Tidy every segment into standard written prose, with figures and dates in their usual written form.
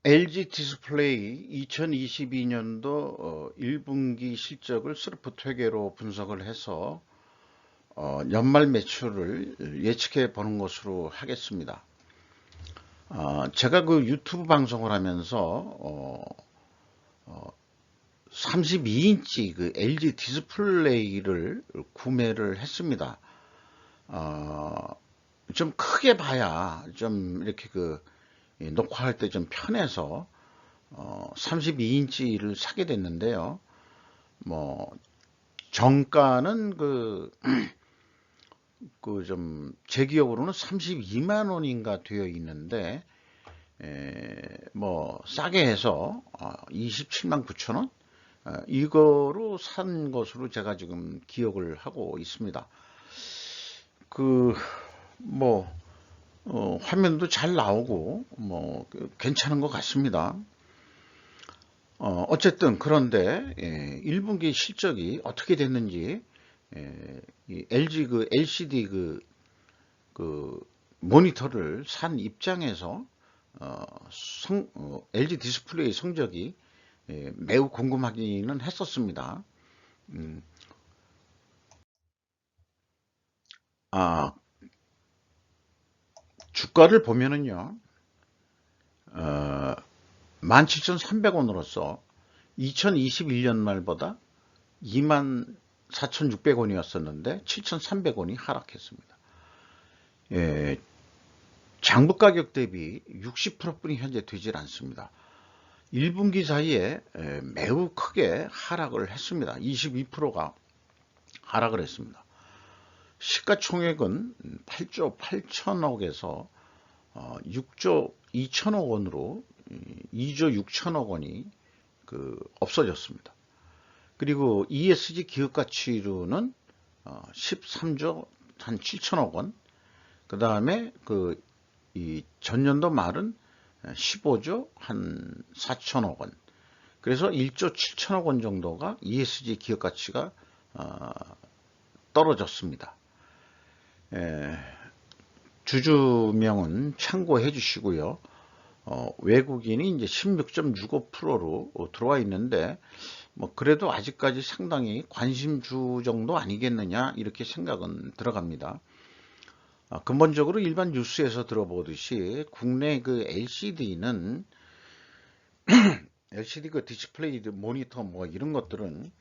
LG 디스플레이 2022년도 1분기 실적을 스로프 회계로 분석을 해서 연말 매출을 예측해 보는 것으로 하겠습니다. 제가 그 유튜브 방송을 하면서 32인치 그 LG 디스플레이를 구매를 했습니다. 좀 크게 봐야 좀 이렇게 녹화할 때 좀 편해서 32인치를 사게 됐는데요. 뭐 정가는 제 기억으로는 32만 원인가 되어 있는데 뭐 싸게 해서 27만 9천 원 이거로 산 것으로 제가 지금 기억을 하고 있습니다. 뭐 화면도 잘 나오고 괜찮은 것 같습니다. 어쨌든 그런데 1분기 실적이 어떻게 됐는지 이 LG LCD 모니터를 산 입장에서 LG 디스플레이 성적이 매우 궁금하기는 했었습니다. 음, 아, 주가를 보면은요, 17,300원으로서 2021년 말보다 24,600원이었었는데 7,300원이 하락했습니다. 예, 장부 가격 대비 60%뿐이 현재 되질 않습니다. 1분기 사이에 매우 크게 하락을 했습니다. 22%가 하락을 했습니다. 시가총액은 8조 8천억에서 6조 2천억 원으로 2조 6천억 원이 없어졌습니다. 그리고 ESG 기업가치로는 13조 한 7천억 원, 그 다음에 이 전년도 말은 15조 한 4천억 원, 그래서 1조 7천억 원 정도가 ESG 기업가치가 떨어졌습니다. 주주명은 참고해 주시고요. 외국인이 이제 16.65%로 들어와 있는데 그래도 아직까지 상당히 관심주 정도 아니겠느냐 이렇게 생각은 들어갑니다. 근본적으로 일반 뉴스에서 들어보듯이 국내 LCD는 LCD 디스플레이 모니터 이런 것들은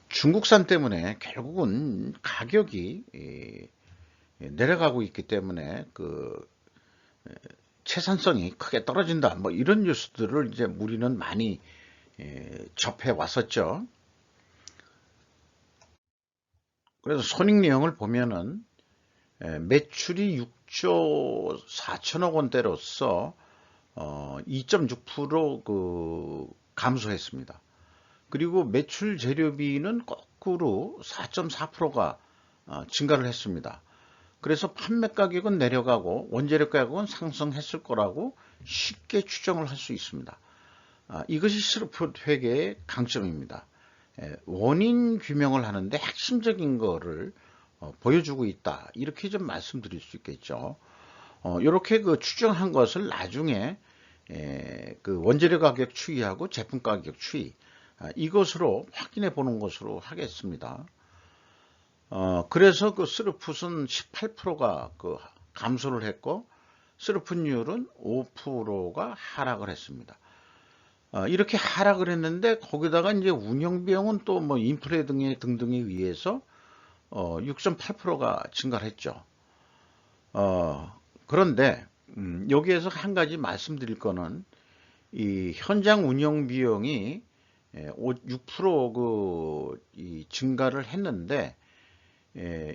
중국산 때문에 결국은 가격이 내려가고 있기 때문에 채산성이 크게 떨어진다 이런 뉴스들을 이제 우리는 많이 접해 왔었죠. 그래서 손익내용을 보면은 매출이 6조 4천억 원대로서 2.6% 감소했습니다. 그리고 매출 재료비는 거꾸로 4.4%가 증가를 했습니다. 그래서 판매 가격은 내려가고 원재료 가격은 상승했을 거라고 쉽게 추정을 할 수 있습니다. 이것이 스루프 회계의 강점입니다. 원인 규명을 하는데 핵심적인 거를 보여주고 있다. 이렇게 좀 말씀드릴 수 있겠죠. 이렇게 추정한 것을 나중에 원재료 가격 추이하고 제품 가격 추이 이것으로 확인해 보는 것으로 하겠습니다. 그래서 스루풋은 18%가 감소를 했고 스루풋률은 5%가 하락을 했습니다. 이렇게 하락을 했는데 거기다가 이제 운영비용은 또 인플레 등등에 의해서 6.8%가 증가를 했죠. 그런데 여기에서 한 가지 말씀드릴 거는 이 현장 운영 비용이 6% 증가를 했는데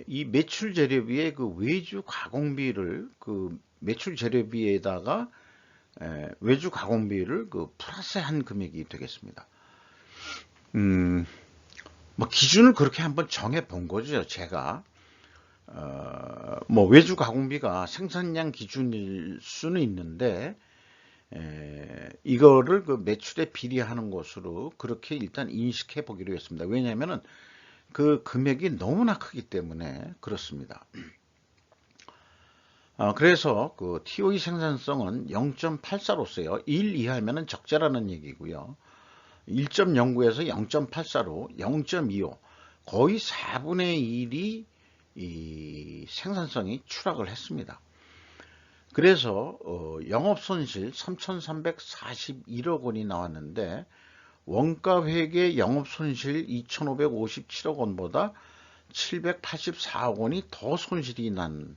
이 매출 재료비의 외주 가공비를 매출 재료비에다가 외주 가공비를 플러스한 금액이 되겠습니다. 기준을 그렇게 한번 정해 본 거죠, 제가. 외주 가공비가 생산량 기준일 수는 있는데 이거를 매출에 비례하는 것으로 그렇게 일단 인식해 보기로 했습니다. 왜냐하면은 금액이 너무나 크기 때문에 그렇습니다. 그래서 그 TOE 생산성은 0.84로 써요. 1 이하면은 적자라는 얘기고요. 1.09에서 0.84로 0.25, 거의 4분의 1이 이 생산성이 추락을 했습니다. 그래서 영업손실 3,341억 원이 나왔는데 원가회계 영업손실 2,557억 원보다 784억 원이 더 손실이 난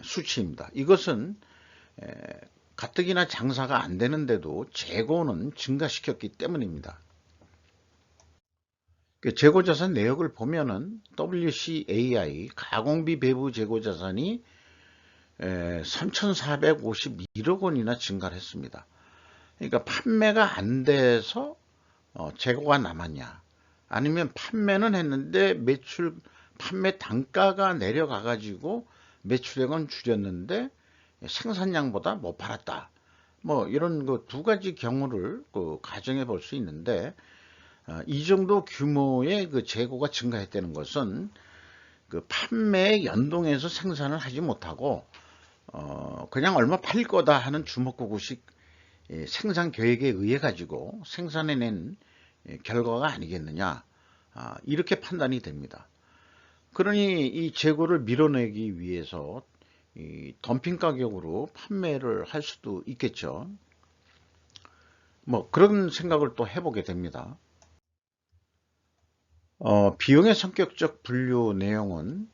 수치입니다. 이것은 가뜩이나 장사가 안 되는데도 재고는 증가시켰기 때문입니다. 재고자산 내역을 보면은 WCAI 가공비 배부 재고자산이 3,451억 원이나 증가를 했습니다. 그러니까 판매가 안 돼서 재고가 남았냐, 아니면 판매는 했는데 판매 단가가 내려가 가지고 매출액은 줄였는데 생산량보다 못 팔았다, 뭐 이런 그 두 가지 경우를 가정해 볼 수 있는데, 이 정도 규모의 그 재고가 증가했다는 것은 그 판매에 연동해서 생산을 하지 못하고 그냥 얼마 팔릴 거다 하는 주먹구구식 생산 계획에 의해 가지고 생산해낸 결과가 아니겠느냐, 이렇게 판단이 됩니다. 그러니 이 재고를 밀어내기 위해서 이 덤핑 가격으로 판매를 할 수도 있겠죠. 뭐 그런 생각을 또 해보게 됩니다. 비용의 성격적 분류 내용은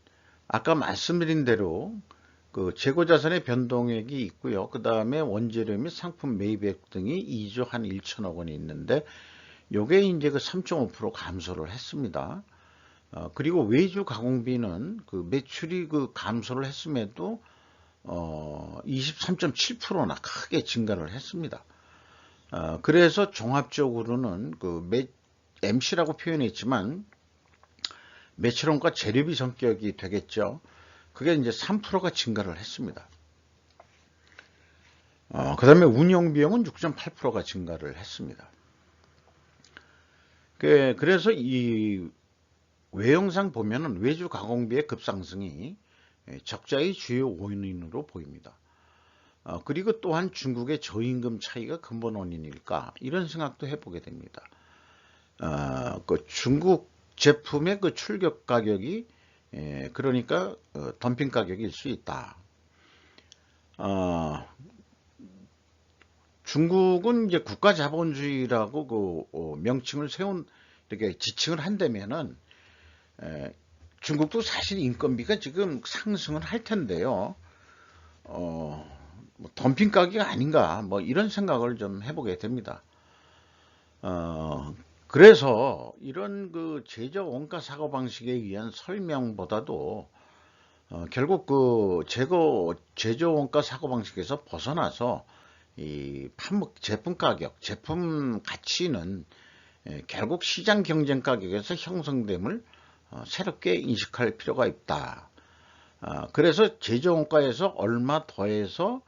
아까 말씀드린 대로 그 재고자산의 변동액이 있고요. 그 다음에 원재료 및 상품 매입액 등이 2조 한 1천억 원이 있는데, 요게 이제 그 3.5% 감소를 했습니다. 그리고 외주 가공비는 그 매출이 그 감소를 했음에도 23.7%나 크게 증가를 했습니다. 그래서 종합적으로는 그 MC라고 표현했지만 매출원가 재료비 성격이 되겠죠. 그게 이제 3%가 증가를 했습니다. 그 다음에 운영비용은 6.8%가 증가를 했습니다. 그래서 이 외형상 보면은 외주 가공비의 급상승이 적자의 주요 원인으로 보입니다. 그리고 또한 중국의 저임금 차이가 근본 원인일까, 이런 생각도 해보게 됩니다. 그 중국 제품의 그 출격 가격이 그러니까 덤핑 가격일 수 있다. 중국은 이제 국가 자본주의라고 그 명칭을 이렇게 지칭을 한다면은 중국도 사실 인건비가 지금 상승을 할 텐데요. 뭐 덤핑 가격이 아닌가, 뭐 이런 생각을 좀 해보게 됩니다. 그래서 이런 그 제조 원가 사고 방식에 의한 설명보다도 결국 그 제조 원가 사고 방식에서 벗어나서 이 제품 가격, 제품 가치는 결국 시장 경쟁 가격에서 형성됨을 새롭게 인식할 필요가 있다. 그래서 제조 원가에서 얼마 더해서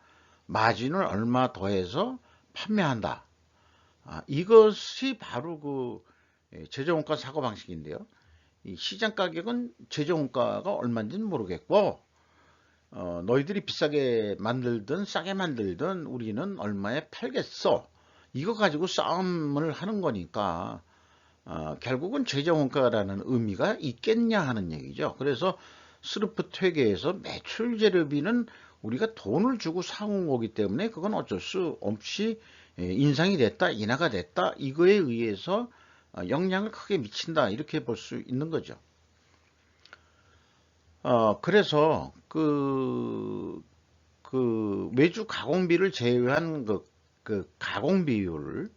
마진을 얼마 더해서 판매한다. 이것이 바로 그 제조원가 사고방식인데요. 이 시장 가격은 제조원가가 얼마인지는 모르겠고, 너희들이 비싸게 만들든 싸게 만들든 우리는 얼마에 팔겠어, 이거 가지고 싸움을 하는 거니까 결국은 제조원가라는 의미가 있겠냐 하는 얘기죠. 그래서 스루프 퇴계에서 매출 재료비는 우리가 돈을 주고 사온 거기 때문에 그건 어쩔 수 없이 인상이 됐다, 인하가 됐다, 이거에 의해서 영향을 크게 미친다, 이렇게 볼 수 있는 거죠. 그래서 그 외주 가공비를 제외한 그 가공비를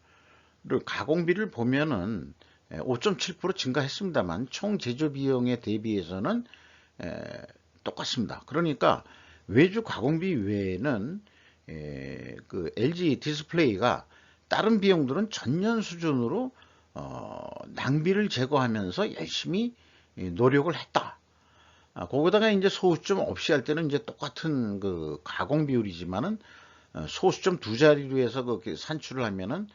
보면은 5.7% 증가했습니다만 총 제조 비용에 대비해서는 똑같습니다. 그러니까 외주 가공비 외에는 그 LG 디스플레이가 다른 비용들은 전년 수준으로 낭비를 제거하면서 열심히 노력을 했다. 거기다가 이제 소수점 없이 할 때는 이제 똑같은 그 가공 비율이지만은 소수점 두 자리로 해서 그렇게 산출을 하면은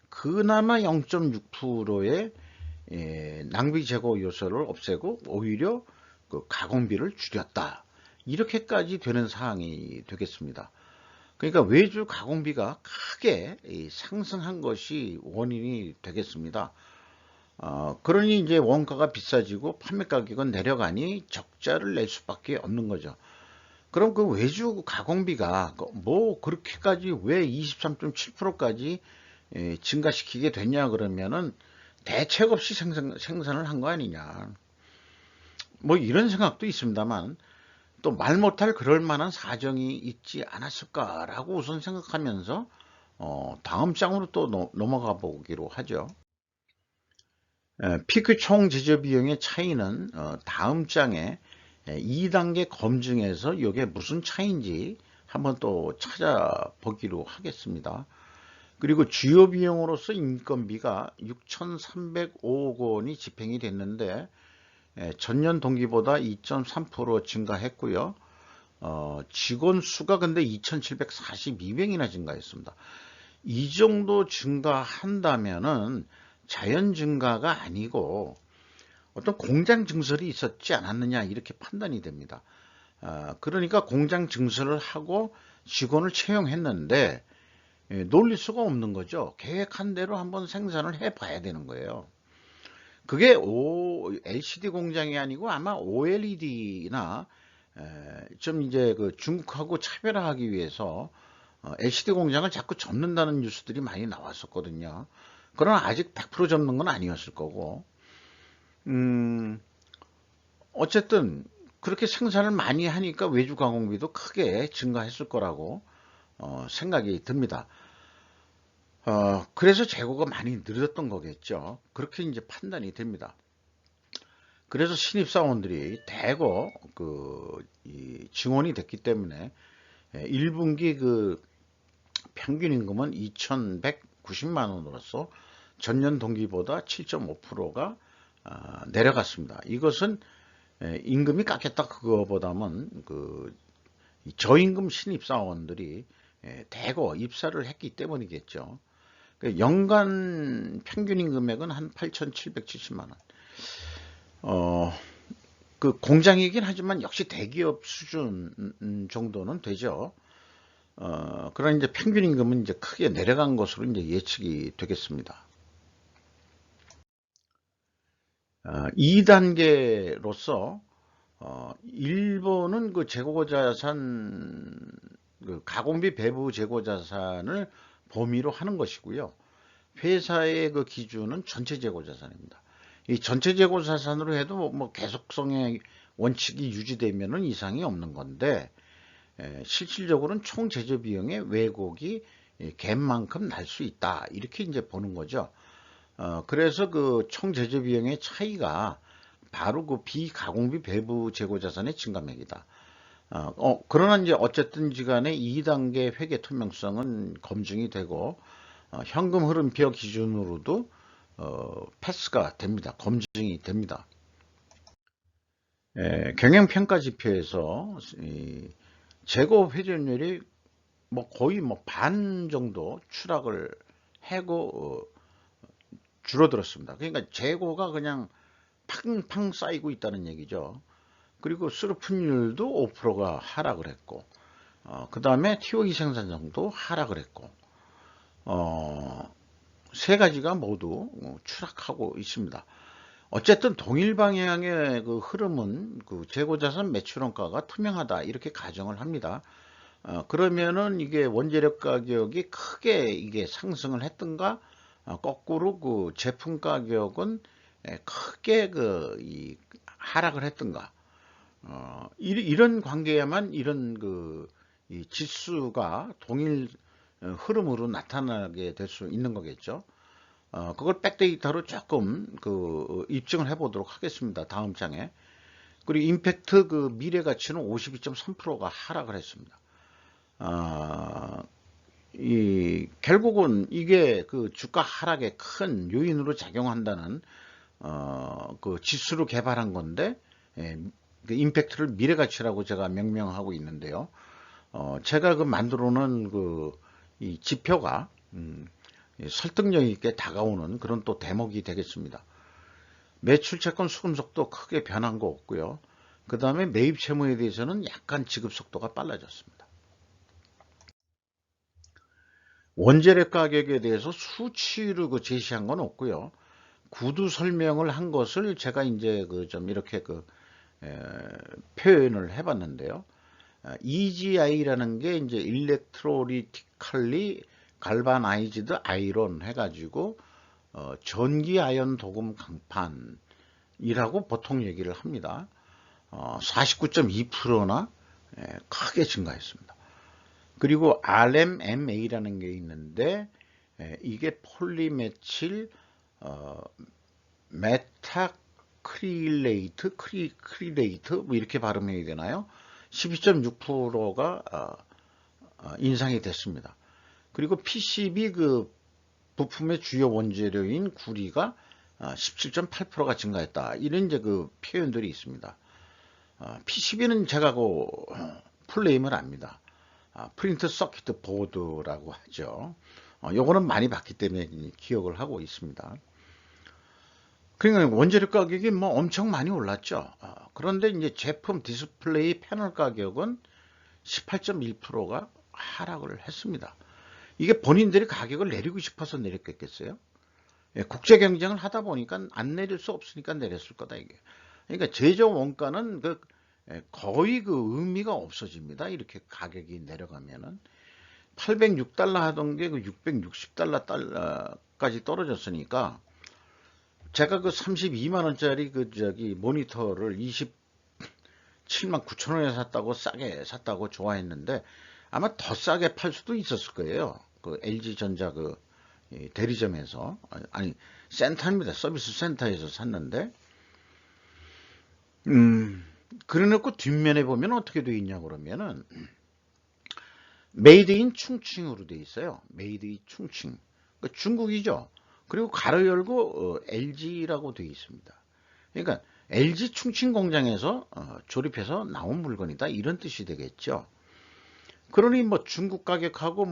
그나마 0.6%의 낭비 제거 요소를 없애고 오히려 그 가공비를 줄였다. 이렇게까지 되는 사항이 되겠습니다. 그러니까 외주 가공비가 크게 상승한 것이 원인이 되겠습니다. 그러니 이제 원가가 비싸지고 판매 가격은 내려가니 적자를 낼 수밖에 없는 거죠. 그럼 그 외주 가공비가 뭐 그렇게까지 왜 23.7%까지 증가시키게 됐냐 그러면은 대책 없이 생산을 한 거 아니냐. 뭐 이런 생각도 있습니다만 또 말 못할 그럴 만한 사정이 있지 않았을까라고 우선 생각하면서 다음 장으로 또 넘어가 보기로 하죠. 피크 총 제조 비용의 차이는 다음 장에 2단계 검증에서 이게 무슨 차이인지 한번 또 찾아보기로 하겠습니다. 그리고 주요 비용으로서 인건비가 6,305억 원이 집행이 됐는데 전년 동기보다 2.3% 증가했고요. 직원 수가 근데 2,742명이나 증가했습니다. 이 정도 증가한다면은 자연 증가가 아니고 어떤 공장 증설이 있었지 않았느냐 이렇게 판단이 됩니다. 그러니까 공장 증설을 하고 직원을 채용했는데 놀릴 수가 없는 거죠. 계획한 대로 한번 생산을 해봐야 되는 거예요. 그게 LCD 공장이 아니고 아마 OLED나 좀 이제 그 중국하고 차별화하기 위해서 LCD 공장을 자꾸 접는다는 뉴스들이 많이 나왔었거든요. 그러나 아직 100% 접는 건 아니었을 거고, 어쨌든 그렇게 생산을 많이 하니까 외주 가공비도 크게 증가했을 거라고 생각이 듭니다. 그래서 재고가 많이 늘었던 거겠죠. 그렇게 이제 판단이 됩니다. 그래서 신입사원들이 대거 증원이 됐기 때문에 1분기 그 평균 임금은 2,190만 원으로서 전년 동기보다 7.5%가 내려갔습니다. 이것은 임금이 깎였다 그거보다는 저임금 신입사원들이 대거 입사를 했기 때문이겠죠. 연간 평균 임금액은 한 8,770만 원. 그 공장이긴 하지만 역시 대기업 수준 정도는 되죠. 그런 이제 평균 임금은 이제 크게 내려간 것으로 이제 예측이 되겠습니다. 2단계로서 일본은 그 재고자산 그 가공비 배부 재고자산을 범위로 하는 것이고요. 회사의 그 기준은 전체 재고자산입니다. 이 전체 재고자산으로 해도 뭐 계속성의 원칙이 유지되면은 이상이 없는 건데 실질적으로는 총 제조 비용의 왜곡이 갭만큼 날 수 있다 이렇게 이제 보는 거죠. 그래서 그 총 제조 비용의 차이가 바로 그 비가공비 배부 재고자산의 증감액이다. 그러나 이제 어쨌든지 간에 2단계 회계 투명성은 검증이 되고 현금 흐름표 기준으로도 패스가 됩니다. 검증이 됩니다. 경영평가 지표에서 재고 회전율이 뭐 거의 뭐 반 정도 추락을 하고 줄어들었습니다. 그러니까 재고가 그냥 팡팡 쌓이고 있다는 얘기죠. 그리고 수르픈율도 5%가 하락을 했고, 그 다음에 TOE 생산성도 하락을 했고, 세 가지가 모두 추락하고 있습니다. 어쨌든 동일 방향의 그 흐름은 그 재고자산 매출원가가 투명하다 이렇게 가정을 합니다. 그러면은 이게 원재료 가격이 크게 이게 상승을 했던가, 거꾸로 그 제품 가격은 크게 하락을 했던가, 이런 관계야만 이런 이 지수가 동일 흐름으로 나타나게 될 수 있는 거겠죠. 그걸 백데이터로 조금 입증을 해 보도록 하겠습니다. 다음 장에. 그리고 임팩트 그 미래 가치는 52.3%가 하락을 했습니다. 결국은 이게 그 주가 하락에 큰 요인으로 작용한다는 그 지수로 개발한 건데, 그 임팩트를 미래 가치라고 제가 명명하고 있는데요. 제가 만들어 놓은 이 지표가 설득력 있게 다가오는 그런 또 대목이 되겠습니다. 매출 채권 수급속도 크게 변한 거 없고요. 그 다음에 매입 채무에 대해서는 약간 지급 속도가 빨라졌습니다. 원재료 가격에 대해서 수치로 제시한 건 없고요. 구두 설명을 한 것을 제가 이제 좀 이렇게 표현을 해봤는데요. EGI라는 게 이제 일렉트로리티컬리 갈바나이즈드 아이론 해가지고 전기 아연 도금 강판이라고 보통 얘기를 합니다. 49.2%나 크게 증가했습니다. 그리고 RMMA라는 게 있는데 이게 폴리메칠 메타크릴레이트 크릴레이트 뭐 이렇게 발음해야 되나요? 12.6%가 인상이 됐습니다. 그리고 PCB 부품의 주요 원재료인 구리가 17.8%가 증가했다. 이런 이제 표현들이 있습니다. PCB는 제가 풀네임을 압니다. 프린트 서킷 보드라고 하죠. 요거는 많이 봤기 때문에 기억을 하고 있습니다. 그러니까 원재료 가격이 뭐 엄청 많이 올랐죠. 그런데 이제 제품 디스플레이 패널 가격은 18.1%가 하락을 했습니다. 이게 본인들이 가격을 내리고 싶어서 내렸겠어요? 예, 국제 경쟁을 하다 보니까 안 내릴 수 없으니까 내렸을 거다 이게. 그러니까 제조 원가는 거의 의미가 없어집니다. 이렇게 가격이 내려가면은 806달러 하던 게 660달러까지 떨어졌으니까 제가 32만 원짜리 모니터를 27만 9천 원에 샀다고 싸게 샀다고 좋아했는데 아마 더 싸게 팔 수도 있었을 거예요. LG전자 대리점에서 아니 센터입니다. 서비스 센터에서 샀는데 그래놓고 뒷면에 보면 어떻게 되어 있냐 그러면은 메이드 인 충칭으로 되어 있어요. 메이드 인 충칭. 그러니까 중국이죠. 그리고 가로 열고 LG라고 되어 있습니다. 그러니까 LG 충칭 공장에서 조립해서 나온 물건이다 이런 뜻이 되겠죠. 그러니 뭐 중국 가격하고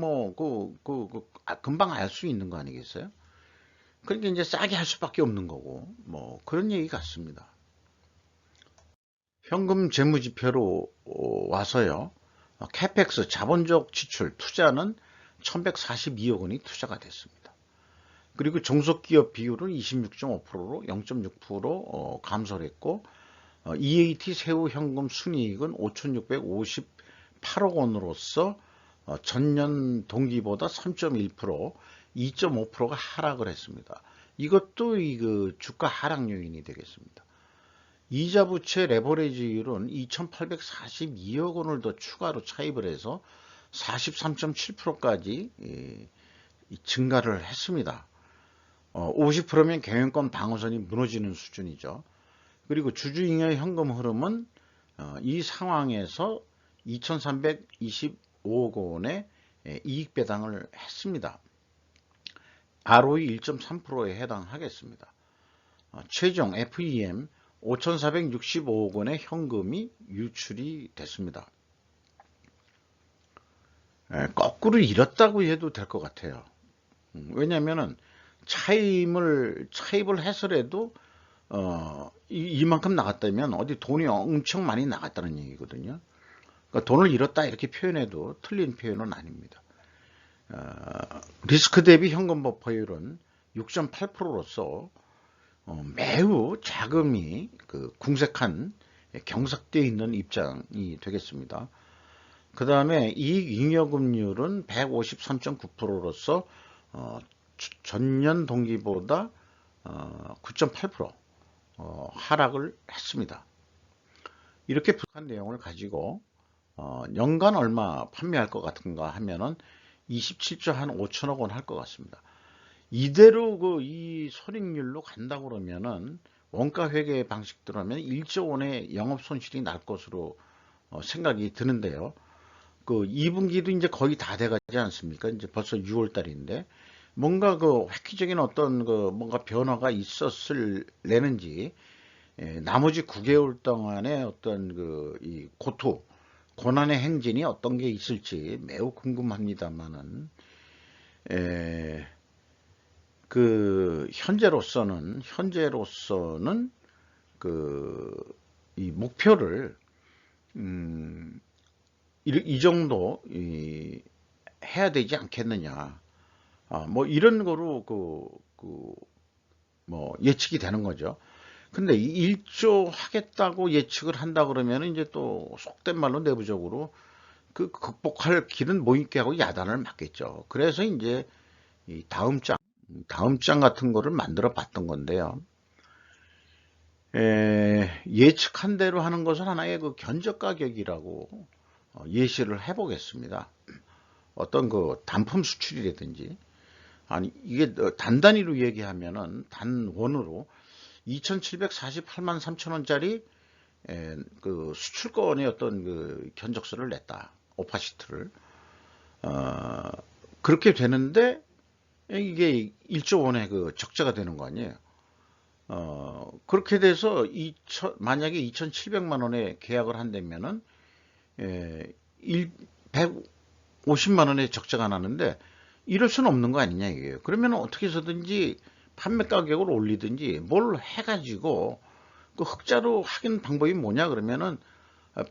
금방 알 수 있는 거 아니겠어요? 그러니까 이제 싸게 할 수밖에 없는 거고 뭐 그런 얘기 같습니다. 현금 재무지표로 와서요. 캐펙스 자본적 지출 투자는 1142억 원이 투자가 됐습니다. 그리고 종속기업 비율은 26.5%로 0.6% 감소를 했고 EAT 세후 현금 순이익은 5,658억 원으로서 전년 동기보다 3.1%, 2.5%가 하락을 했습니다. 이것도 주가 하락 요인이 되겠습니다. 이자 부채 레버리지율은 2,842억 원을 더 추가로 차입을 해서 43.7%까지 증가를 했습니다. 50%면 경영권 방어선이 무너지는 수준이죠. 그리고 주주잉여 현금 흐름은 이 상황에서 2,325억 원의 이익 배당을 했습니다. ROE 1.3%에 해당하겠습니다. 최종 FEM 5,465억 원의 현금이 유출이 됐습니다. 거꾸로 잃었다고 해도 될 것 같아요. 왜냐면은 차입을 해서라도 이만큼 나갔다면 어디 돈이 엄청 많이 나갔다는 얘기거든요. 그러니까 돈을 잃었다 이렇게 표현해도 틀린 표현은 아닙니다. 리스크 대비 현금 버퍼율은 6.8%로서 매우 자금이 궁색한 경삭되어 있는 입장이 되겠습니다. 그 다음에 이익잉여금률은 153.9%로서 전년 동기보다 9.8% 하락을 했습니다. 이렇게 부족한 내용을 가지고 연간 얼마 판매할 것 같은가 하면은 27조 한 5천억 원 할 것 같습니다. 이대로 이 손익률로 간다 그러면은 원가 회계 방식대로 하면 1조 원의 영업 손실이 날 것으로 생각이 드는데요. 2분기도 이제 거의 다 돼가지 않습니까? 이제 벌써 6월 달인데 뭔가 획기적인 어떤 뭔가 변화가 있었을 내는지 나머지 9개월 동안의 어떤 이 고난의 행진이 어떤 게 있을지 매우 궁금합니다만은 현재로서는 이 목표를 이 정도 해야 되지 않겠느냐. 뭐 이런 거로 뭐 예측이 되는 거죠. 근데 이 1조 하겠다고 예측을 한다 그러면 이제 또 속된 말로 내부적으로 그 극복할 길은 뭐 있게 하고 야단을 맞겠죠. 그래서 이제 이 다음 장 같은 거를 만들어 봤던 건데요. 예측한 대로 하는 것은 하나의 그 견적 가격이라고 예시를 해보겠습니다. 어떤 그 단품 수출이라든지, 아니 이게 단단위로 얘기하면은 단원으로 2,748만 3천 원짜리 그 수출권의 어떤 그 견적서를 냈다. 오파시트를 그렇게 되는데 이게 1조 원의 그 적자가 되는 거 아니에요. 그렇게 돼서 만약에 2,700만 원에 계약을 한다면은 150만 원의 적자가 나는데 이럴 수는 없는 거 아니냐 이게요. 그러면 어떻게 해서든지 판매 가격을 올리든지 뭘 해가지고 그 흑자로 하긴 방법이 뭐냐 그러면은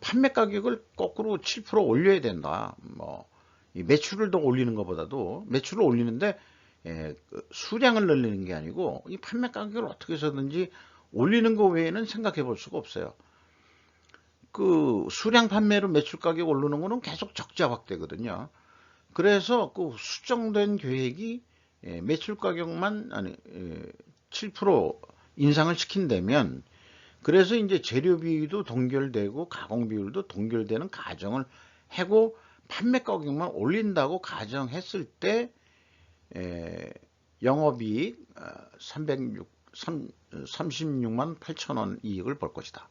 판매 가격을 거꾸로 7% 올려야 된다. 뭐 매출을 더 올리는 것보다도 매출을 올리는데 그 수량을 늘리는 게 아니고 이 판매 가격을 어떻게 해서든지 올리는 것 외에는 생각해 볼 수가 없어요. 그 수량 판매로 매출 가격 오르는 거는 계속 적자 확대거든요. 그래서 그 수정된 계획이 매출 가격만 7% 인상을 시킨다면 그래서 이제 재료 비율도 동결되고 가공 비율도 동결되는 가정을 하고 판매 가격만 올린다고 가정했을 때 영업이익 36만 8천 원 이익을 벌 것이다.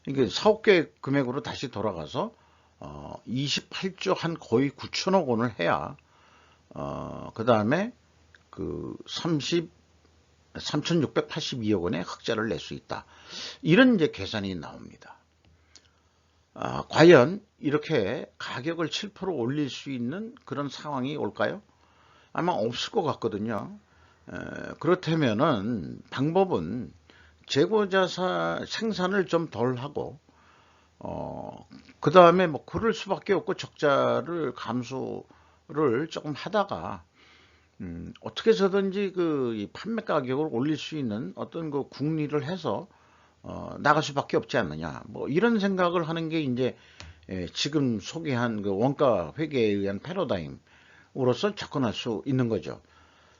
이게 사업계 금액으로 다시 돌아가서 28조 한 거의 9천억 원을 해야 그 다음에 그 3,682억 원의 흑자를 낼 수 있다. 이런 이제 계산이 나옵니다. 과연 이렇게 가격을 7% 올릴 수 있는 그런 상황이 올까요? 아마 없을 것 같거든요. 그렇다면은 방법은 재고자사 생산을 좀 덜 하고 그 다음에 뭐 그럴 수밖에 없고 적자를 감수를 조금 하다가 어떻게 해서든지 그 판매 가격을 올릴 수 있는 어떤 그 궁리를 해서 나갈 수밖에 없지 않느냐. 뭐 이런 생각을 하는 게 이제 지금 소개한 그 원가 회계에 의한 패러다임으로서 접근할 수 있는 거죠.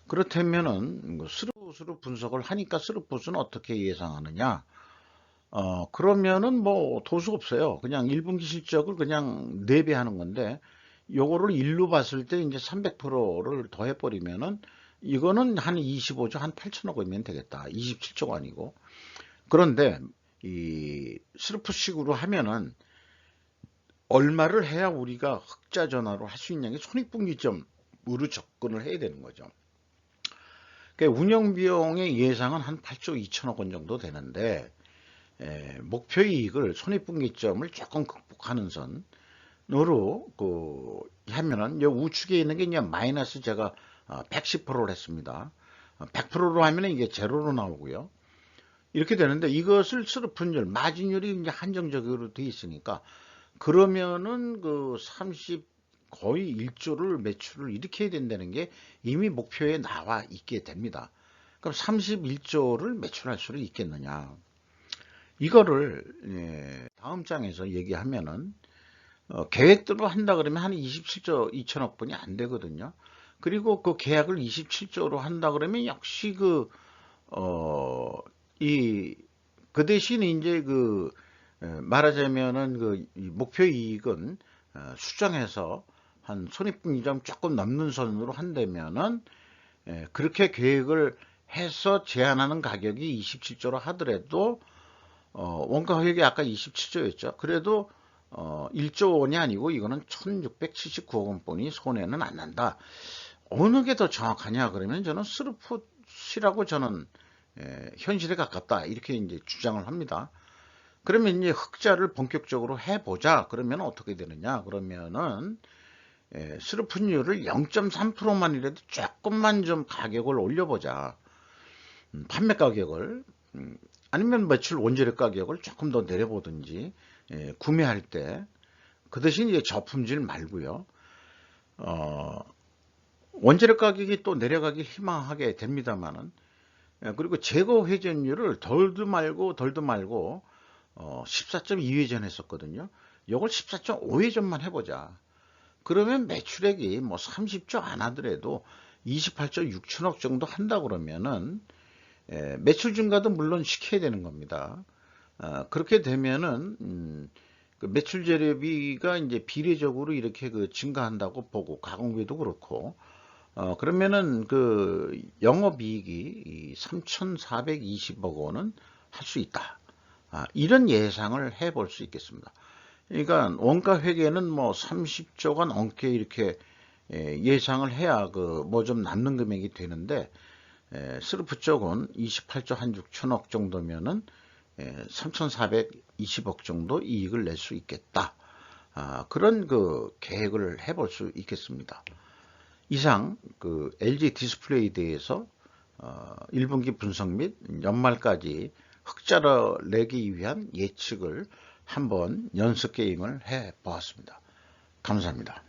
그렇다면은 스루스루 분석을 하니까 스루풋은 어떻게 예상하느냐? 그러면은 뭐 도수 없어요. 그냥 1분기 실적을 그냥 4배 하는 건데 요거를 일로 봤을 때 이제 300%를 더해 버리면은 이거는 한 25조 한 8천억 원이면 되겠다. 27조가 아니고. 그런데 이 스루풋식으로 하면은 얼마를 해야 우리가 흑자 전환을 할 수 있냐는 게 손익분기점으로 접근을 해야 되는 거죠. 그러니까 운영 비용의 예상은 한 8조 2천억 원 정도 되는데 목표 이익을 손익분기점을 조금 극복하는 선으로 하면은 요 우측에 있는 게 이제 마이너스 제가 110%를 했습니다. 100%로 하면 이게 제로로 나오고요. 이렇게 되는데 이것을 스루풋율, 마진율이 이제 한정적으로 돼 있으니까 그러면은 그 30 거의 1조를 매출을 이렇게 해야 된다는 게 이미 목표에 나와 있게 됩니다. 그럼 31조를 매출할 수는 있겠느냐? 이거를 다음 장에서 얘기하면은 계획대로 한다 그러면 한 27조 2천억 분이 안 되거든요. 그리고 그 계약을 27조로 한다 그러면 역시 그 대신에 이제 말하자면은 목표 이익은 수정해서 한 손익분기점 조금 넘는 선으로 한다면은 그렇게 계획을 해서 제한하는 가격이 27조로 하더라도 원가 회계 아까 27조였죠. 그래도 1조 원이 아니고 이거는 1679억 원뿐이 손해는 안 난다. 어느 게 더 정확하냐 그러면 저는 스루풋이라고 저는 현실에 가깝다 이렇게 이제 주장을 합니다. 그러면 이제 흑자를 본격적으로 해보자. 그러면 어떻게 되느냐? 그러면은 스루풋율을 0.3%만이라도 조금만 좀 가격을 올려보자. 판매 가격을 아니면 매출 원재료 가격을 조금 더 내려보든지, 구매할 때 그 대신 이제 저품질 말고요. 원재료 가격이 또 내려가길 희망하게 됩니다만은, 그리고 재고 회전율을 덜도 말고 14.2회전 했었거든요. 이걸 14.5회전만 해보자. 그러면 매출액이 뭐 30조 안 하더라도 28조 6천억 정도 한다 그러면은 매출 증가도 물론 시켜야 되는 겁니다. 그렇게 되면은 그 매출 재료비가 이제 비례적으로 이렇게 그 증가한다고 보고, 가공비도 그렇고, 그러면은 그 영업이익이 3,420억 원은 할 수 있다. 이런 예상을 해볼 수 있겠습니다. 그러니까 원가 회계는 뭐 30조가 넘게 이렇게 예상을 해야 그 뭐 좀 남는 금액이 되는데, 스루프 쪽은 28조 한 6천억 정도면은 3,420억 정도 이익을 낼 수 있겠다. 그런 그 계획을 해볼 수 있겠습니다. 이상 그 LG 디스플레이에 대해서 1분기 분석 및 연말까지 흑자를 내기 위한 예측을 한번 연습 게임을 해 보았습니다. 감사합니다.